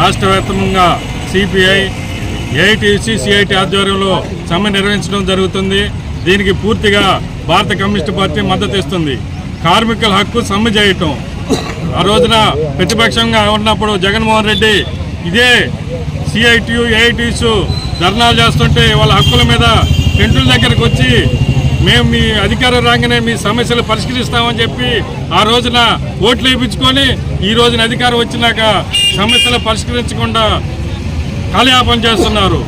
రాష్ట్ర వ్యాప్తంగా CPI, AITC, CIT ఆధ్వర్యంలో సమ్మె నిర్వహించడం జరుగుతుంది. దీనికి పూర్తిగా భారత కమ్యూనిస్టు పార్టీ మద్దతు ఇస్తుంది. కార్మికుల హక్కు సమ్మె చేయటం, ఆ రోజున ప్రతిపక్షంగా ఉన్నప్పుడు జగన్మోహన్ రెడ్డి ఇదే సిఐటియు, ఏఐటీసు ధర్నాలు చేస్తుంటే వాళ్ళ హక్కుల మీద టెంటుల దగ్గరకు వచ్చి మేము మీ అధికారం రాగానే మీ సమస్యలు పరిష్కరిస్తామని చెప్పి ఆ రోజున ఓట్లు వేయించుకొని ఈ రోజున అధికారం వచ్చినాక సమస్యలు పరిష్కరించకుండా కాలయాపన చేస్తున్నారు.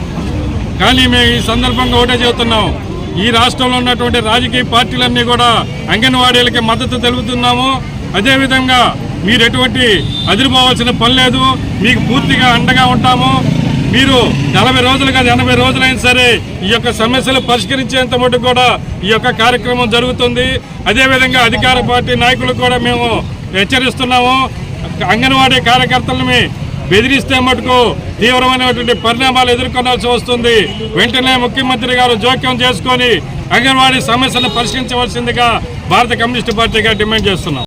కానీ మేము ఈ సందర్భంగా ఒకటే చెబుతున్నాం, ఈ రాష్ట్రంలో ఉన్నటువంటి రాజకీయ పార్టీలన్నీ కూడా అంగన్వాడీలకి మద్దతు తెలుపుతున్నాము. అదేవిధంగా మీరు ఎటువంటి అదిరిపోవాల్సిన పని లేదు, మీకు పూర్తిగా అండగా ఉంటాము. మీరు 40 రోజులు కాదు 80 రోజులైనా సరే ఈ యొక్క సమస్యలు పరిష్కరించేంత మటుకు కూడా ఈ యొక్క కార్యక్రమం జరుగుతుంది. అదేవిధంగా అధికార పార్టీ నాయకులకు కూడా మేము హెచ్చరిస్తున్నాము, అంగన్వాడీ కార్యకర్తలని బెదిరిస్తే మటుకు తీవ్రమైనటువంటి పరిణామాలు ఎదుర్కొనాల్సి వస్తుంది. వెంటనే ముఖ్యమంత్రి గారు జోక్యం చేసుకొని అంగన్వాడీ సమస్యలను పరిష్కరించవలసిందిగా భారత కమ్యూనిస్టు పార్టీగా డిమాండ్ చేస్తున్నాం.